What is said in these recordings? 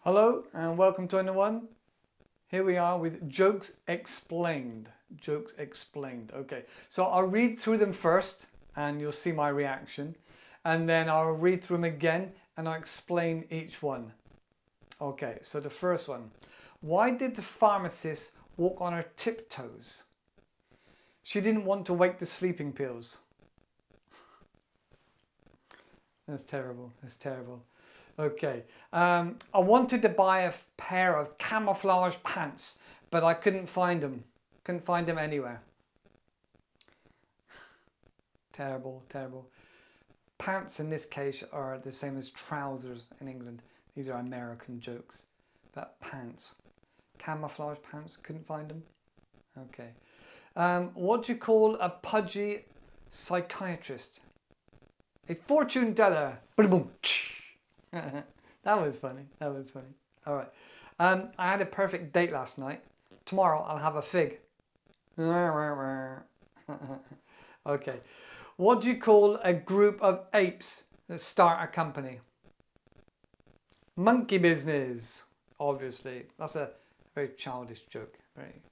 Hello and welcome to anyone. Here we are with Jokes Explained. Jokes Explained. Okay, so I'll read through them first and you'll see my reaction. And then I'll read through them again and I'll explain each one. Okay, so the first one. Why did the pharmacist walk on her tiptoes? She didn't want to wake the sleeping pills. That's terrible. That's terrible. Okay. I wanted to buy a pair of camouflage pants, but I couldn't find them. Couldn't find them anywhere. Terrible, terrible. Pants in this case are the same as trousers in England. These are American jokes. But pants. Camouflage pants, couldn't find them. Okay. What do you call a pudgy psychiatrist? A fortune teller. Boom. That was funny. That was funny. All right. I had a perfect date last night. Tomorrow I'll have a fig. Okay. What do you call a group of apes that start a company? Monkey business. Obviously. That's a very childish joke. Very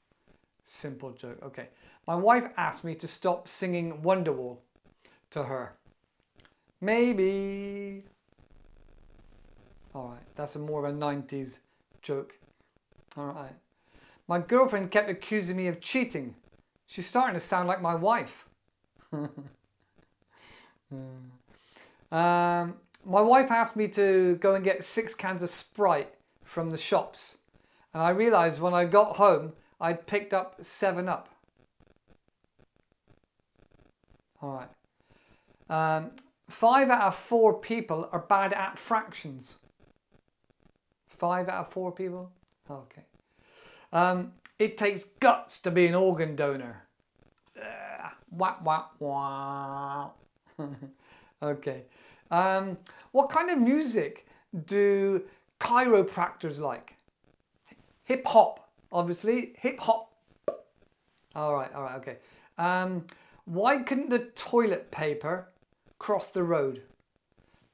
simple joke. Okay. My wife asked me to stop singing Wonderwall to her. Maybe. Alright, that's more of a 90s joke. Alright. My girlfriend kept accusing me of cheating. She's starting to sound like my wife. My wife asked me to go and get 6 cans of Sprite from the shops. And I realised when I got home, I'd picked up 7-Up. Alright. 5 out of 4 people are bad at fractions. 5 out of 4 people? Okay. It takes guts to be an organ donor. Wah, wah, wah. Okay. What kind of music do chiropractors like? Hip hop, obviously. Hip hop. All right, okay. Why couldn't the toilet paper cross the road?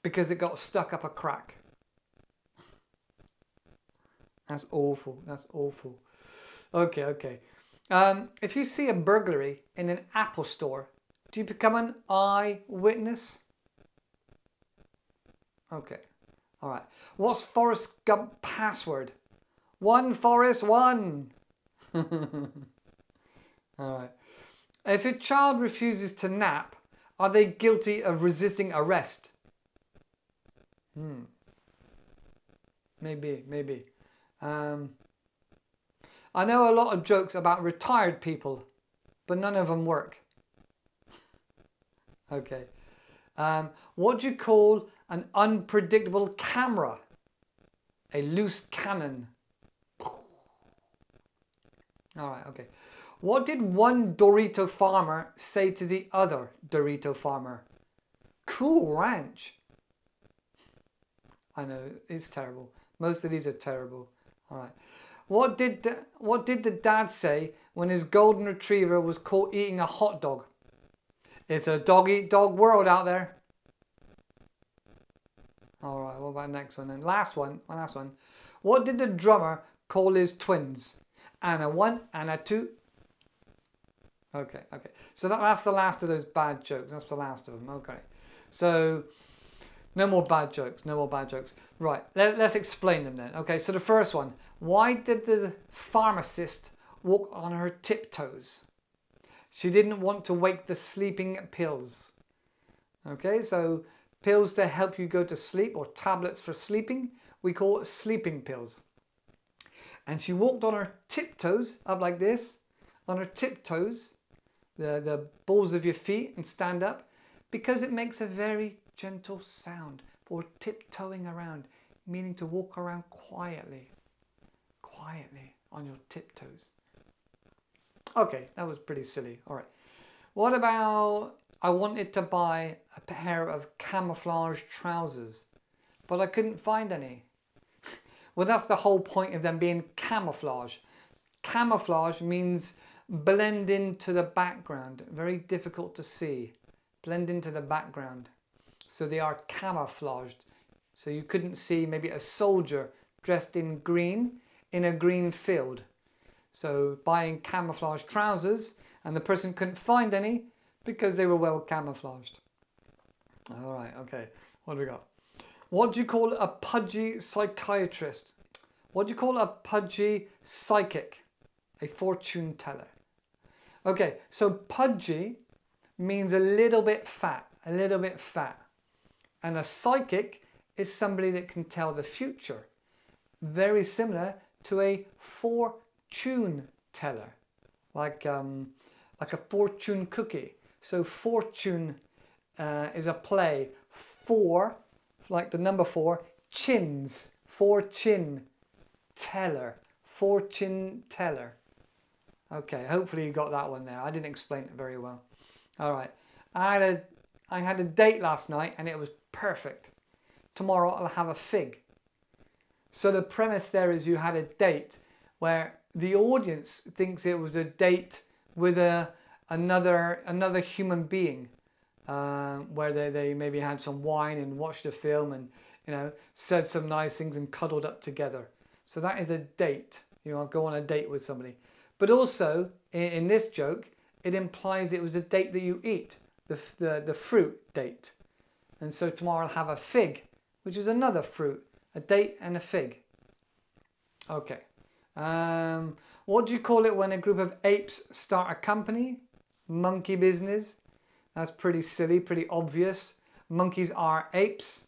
Because it got stuck up a crack. That's awful. That's awful. Okay. If you see a burglary in an Apple store, do you become an eyewitness? Okay. All right. What's Forrest Gump password? 1 Forrest 1. All right. If a child refuses to nap, are they guilty of resisting arrest? Maybe. I know a lot of jokes about retired people, but none of them work. Okay. What do you call an unpredictable camera? A loose cannon. Alright, okay. What did one Dorito farmer say to the other Dorito farmer? Cool ranch. I know, it's terrible. Most of these are terrible. Alright. What did the dad say when his golden retriever was caught eating a hot dog? It's a dog-eat-dog world out there. Alright, what about the next one then? Last one. What did the drummer call his twins? Anna 1, Anna 2. Okay. So that's the last of those bad jokes. That's the last of them. Okay. So no more bad jokes. Right, let's explain them then. Okay, so the first one. Why did the pharmacist walk on her tiptoes? She didn't want to wake the sleeping pills. Okay, so pills to help you go to sleep or tablets for sleeping, we call it sleeping pills. And she walked on her tiptoes, up like this, on her tiptoes, the balls of your feet, and stand up, because it makes a very gentle sound for tiptoeing around, meaning to walk around quietly on your tiptoes. Okay, that was pretty silly. All right. What about I wanted to buy a pair of camouflage trousers, but I couldn't find any? Well, that's the whole point of them being camouflage. Camouflage means blend into the background. Very difficult to see. Blend into the background. So they are camouflaged. So you couldn't see maybe a soldier dressed in green in a green field. So buying camouflage trousers, and the person couldn't find any because they were well camouflaged. All right, okay, what do we got? What do you call a pudgy psychiatrist? What do you call a pudgy psychic? A fortune teller. Okay, so pudgy means a little bit fat, a little bit fat. And a psychic is somebody that can tell the future. Very similar to a fortune teller, like a fortune cookie. So fortune is a play. Four, like the number 4, chins. Fortune teller. Fortune teller. Okay, hopefully you got that one there. I didn't explain it very well. All right, I had a date last night and it was perfect. Tomorrow I'll have a fig. So the premise there is you had a date where the audience thinks it was a date with another human being, where they maybe had some wine and watched a film and, you know, said some nice things and cuddled up together. So that is a date. You know, go on a date with somebody. But also in this joke, it implies it was a date that you eat, the fruit date. And so tomorrow I'll have a fig, which is another fruit, a date and a fig. Okay. What do you call it when a group of apes start a company? Monkey business. That's pretty silly, pretty obvious. Monkeys are apes.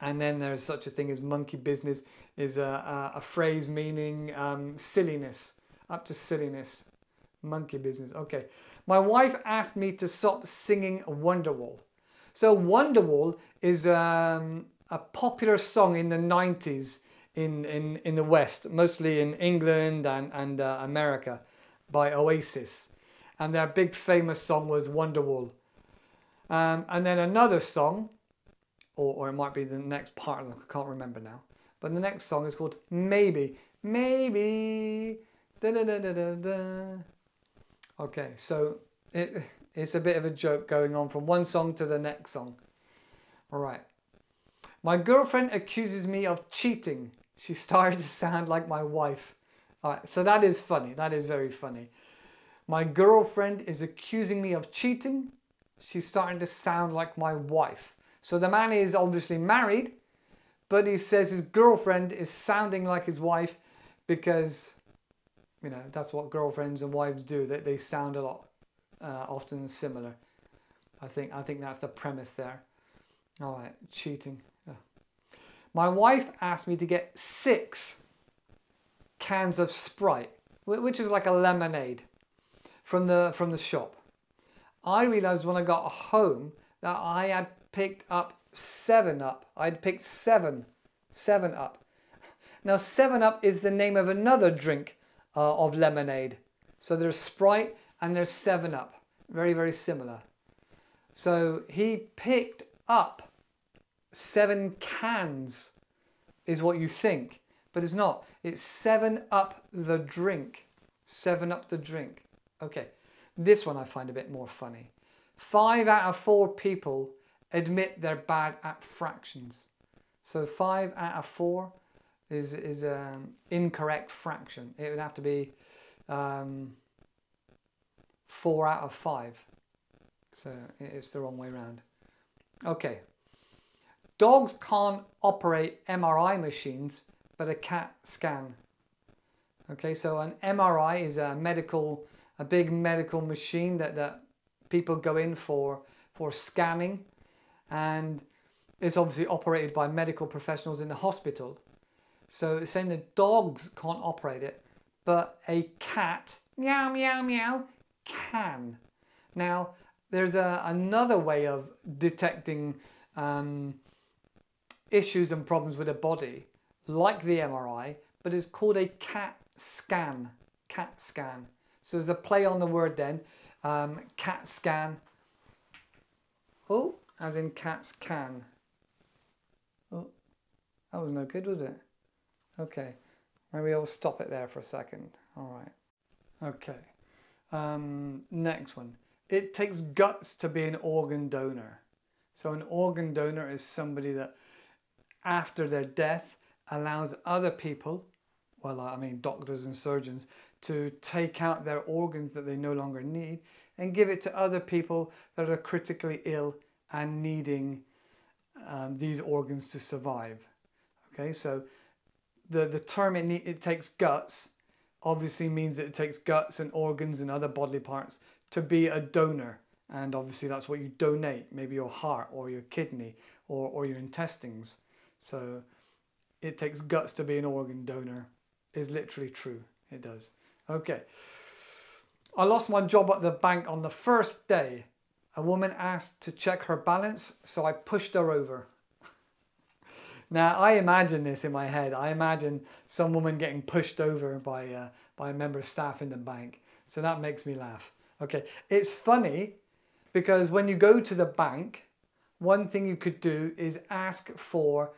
And then there's such a thing as monkey business is a phrase meaning silliness, up to silliness. Monkey business. Okay. My wife asked me to stop singing Wonderwall. So Wonderwall is a popular song in the 90s in the West, mostly in England and America, by Oasis. And their big famous song was Wonderwall. And then another song, or it might be the next part, I can't remember now. But the next song is called Maybe. Maybe. Da, da, da, da, da, da. Okay, so it's a bit of a joke going on from one song to the next song. All right. My girlfriend accuses me of cheating. She started to sound like my wife. All right, so that is funny. That is very funny. My girlfriend is accusing me of cheating. She's starting to sound like my wife. So the man is obviously married, but he says his girlfriend is sounding like his wife because, you know, that's what girlfriends and wives do. They sound a lot, often similar. I think that's the premise there. All right, cheating. Oh. My wife asked me to get 6 cans of Sprite, which is like a lemonade, from the shop. I realized when I got home that I had picked up 7-Up. I'd picked 7 Up. Now 7-Up is the name of another drink of lemonade. So there's Sprite and there's 7-Up. Very, very similar. So he picked up 7 cans is what you think, but it's not. It's 7-Up the drink. 7-Up the drink. Okay, this one I find a bit more funny. 5 out of 4 people admit they're bad at fractions. So 5 out of 4 is an incorrect fraction. It would have to be 4 out of 5. So it's the wrong way around. Okay. Dogs can't operate MRI machines, but a cat can. Okay, so an MRI is a big medical machine that people go in for scanning, and it's obviously operated by medical professionals in the hospital. So it's saying that dogs can't operate it, but a cat, meow, meow, meow, can. Now, there's another way of detecting issues and problems with the body, like the MRI, but it's called a CAT scan. CAT scan. So there's a play on the word then. CAT scan. Oh, as in cats can. Oh, that was no good, was it? Okay, maybe I'll stop it there for a second. All right. Okay. Next one. It takes guts to be an organ donor. So an organ donor is somebody that after their death allows other people, well, I mean doctors and surgeons, to take out their organs that they no longer need and give it to other people that are critically ill and needing these organs to survive. Okay, so the term it takes guts obviously means that it takes guts and organs and other bodily parts to be a donor. And obviously that's what you donate, maybe your heart or your kidney or your intestines. So it takes guts to be an organ donor is literally true. It does. Okay. I lost my job at the bank on the first day. A woman asked to check her balance, so I pushed her over. Now, I imagine this in my head. I imagine some woman getting pushed over by a member of staff in the bank. So that makes me laugh. Okay, it's funny because when you go to the bank, one thing you could do is ask for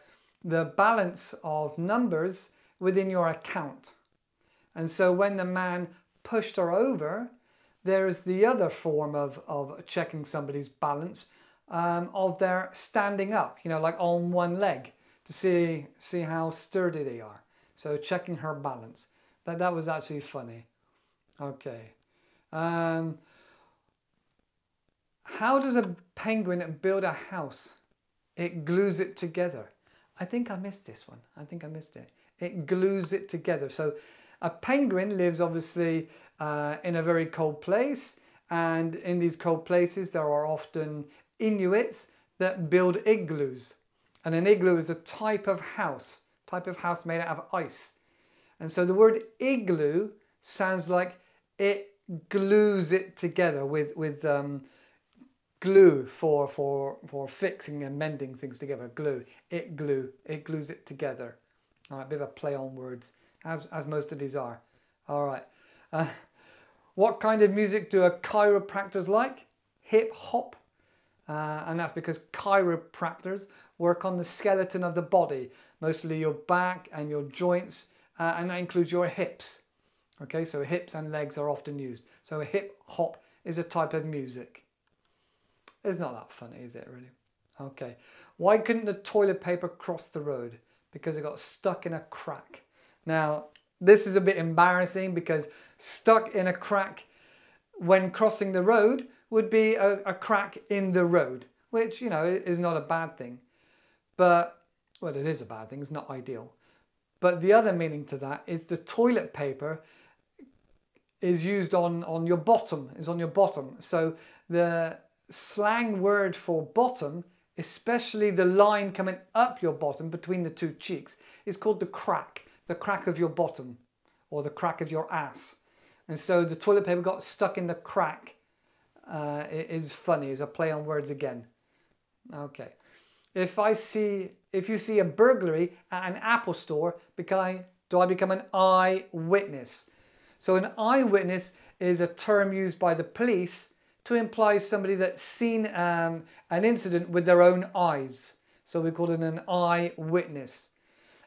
the balance of numbers within your account. And so when the man pushed her over, there's the other form of checking somebody's balance of their standing up, you know, like on one leg to see how sturdy they are. So checking her balance. That was actually funny. Okay. How does a penguin build a house? It glues it together. I think I missed this one. I think I missed it. It glues it together. So a penguin lives obviously in a very cold place, and in these cold places there are often Inuits that build igloos. And an igloo is a type of house made out of ice. And so the word igloo sounds like it glues it together with glue for fixing and mending things together. Glue. It glues it together. All right, a bit of a play on words, as most of these are. All right. What kind of music do chiropractors like? Hip hop. And that's because chiropractors work on the skeleton of the body, mostly your back and your joints, and that includes your hips. Okay, so hips and legs are often used. So a hip hop is a type of music. It's not that funny, is it really? Okay. Why couldn't the toilet paper cross the road? Because it got stuck in a crack. Now, this is a bit embarrassing because stuck in a crack when crossing the road would be a crack in the road, which, you know, is not a bad thing. But, well, it is a bad thing. It's not ideal. But the other meaning to that is the toilet paper is used on your bottom, is on your bottom. So the slang word for bottom, especially the line coming up your bottom between the two cheeks, is called the crack of your bottom, or the crack of your ass. And so the toilet paper got stuck in the crack. It is funny, it's a play on words again. Okay. If you see a burglary at an Apple store, do I become an eyewitness? So an eyewitness is a term used by the police to imply somebody that's seen an incident with their own eyes. So we call it an eyewitness.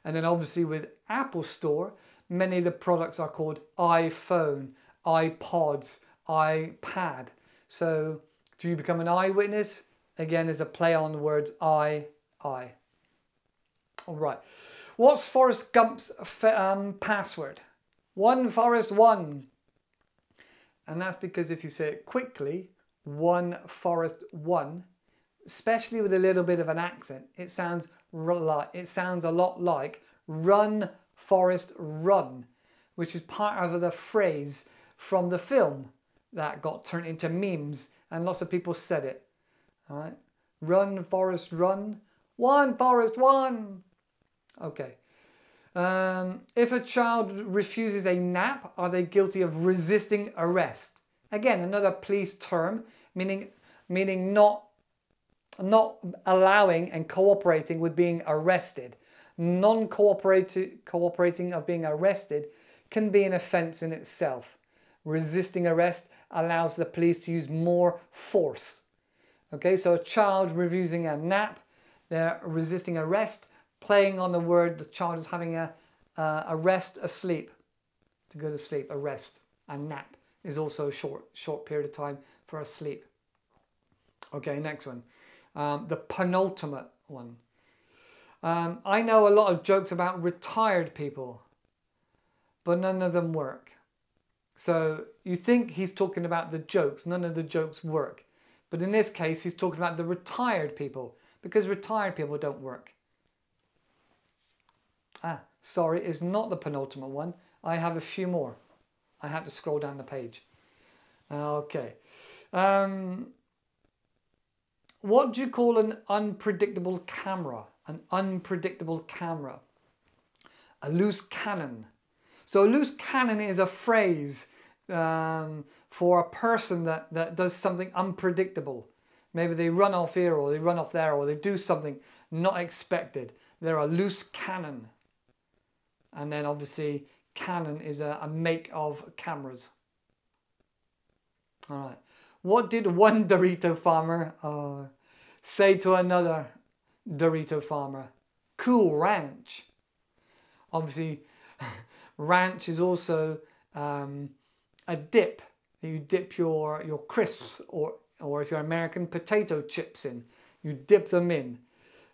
And then obviously with Apple Store, many of the products are called iPhone, iPods, iPad. So do you become an eyewitness? Again, is a play on the words I. All right. What's Forrest Gump's password? One Forrest one. And that's because if you say it quickly, one Forrest one, especially with a little bit of an accent, it sounds a lot like run Forrest run, which is part of the phrase from the film that got turned into memes, and lots of people said it. All right, run Forrest run, one Forrest one. Okay. If a child refuses a nap, are they guilty of resisting arrest? Again, another police term, meaning not allowing and cooperating with being arrested. Non-cooperating of being arrested can be an offence in itself. Resisting arrest allows the police to use more force. Okay, so a child refusing a nap, they're resisting arrest, playing on the word the child is having a rest asleep, to go to sleep, a rest. A nap is also a short period of time for a sleep. Okay, next one. The penultimate one. I know a lot of jokes about retired people, but none of them work. So you think he's talking about the jokes, none of the jokes work. But in this case, he's talking about the retired people, because retired people don't work. Sorry, it's not the penultimate one. I have a few more. I had to scroll down the page. Okay. What do you call an unpredictable camera? An unpredictable camera. A loose cannon. So a loose cannon is a phrase for a person that does something unpredictable. Maybe they run off here or they run off there or they do something not expected. They're a loose cannon. And then obviously Canon is a make of cameras. All right. What did one Dorito farmer say to another Dorito farmer? Cool ranch. Obviously, ranch is also a dip. You dip your crisps or if you're American, potato chips in. You dip them in.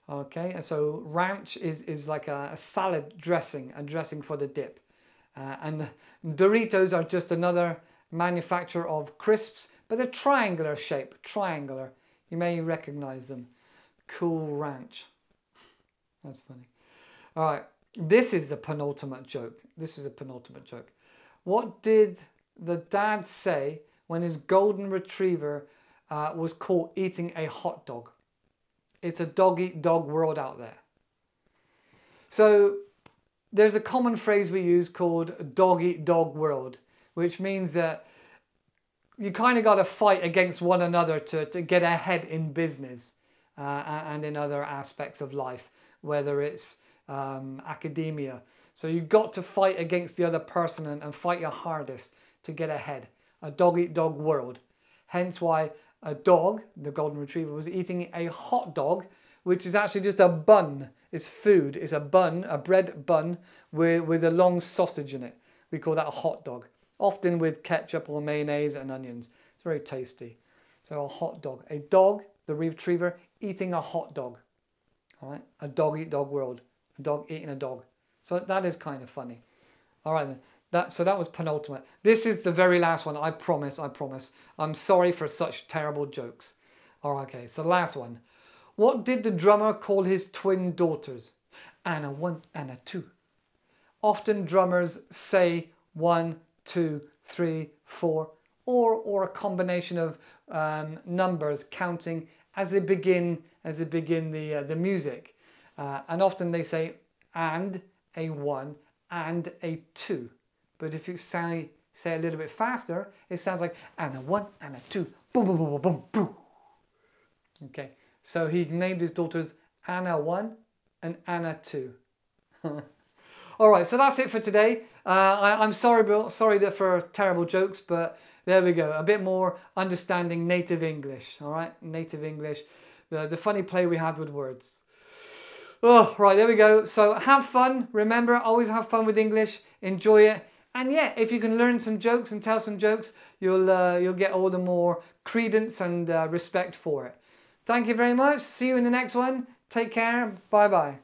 Okay, and so ranch is like a salad dressing, a dressing for the dip. And Doritos are just another manufacturer of crisps, but they're triangular shape, triangular. You may recognize them. Cool ranch. That's funny. All right, this is the penultimate joke. This is a penultimate joke. What did the dad say when his golden retriever was caught eating a hot dog? It's a dog-eat-dog world out there. So there's a common phrase we use called dog-eat-dog world, which means that you kind of got to fight against one another to get ahead in business and in other aspects of life, whether it's academia. So you've got to fight against the other person and fight your hardest to get ahead. A dog-eat-dog world. Hence why a dog, the golden retriever, was eating a hot dog, which is actually just a bun. It's food. It's a bun, a bread bun with a long sausage in it. We call that a hot dog. Often with ketchup or mayonnaise and onions. It's very tasty. So a hot dog. A dog, the retriever, eating a hot dog. All right, a dog-eat-dog world. A dog eating a dog. So that is kind of funny. All right then. So that was penultimate. This is the very last one. I promise. I promise. I'm sorry for such terrible jokes. All right, okay. So last one. What did the drummer call his twin daughters? Anna 1, Anna 2. Often drummers say 1, 2, 3, 4, or a combination of numbers counting as they begin the music. And often they say and a 1 and a 2. But if you say a little bit faster, it sounds like and a 1 and a 2. Boom, boom, boom, boom, boom, boom. Okay, so he named his daughters Anna 1 and Anna 2. All right, so that's it for today. I'm sorry for terrible jokes, but there we go. A bit more understanding native English. All right, native English. The funny play we had with words. Oh, right, there we go. So have fun. Remember, always have fun with English. Enjoy it. And yeah, if you can learn some jokes and tell some jokes, you'll get all the more credence and respect for it. Thank you very much. See you in the next one. Take care. Bye-bye.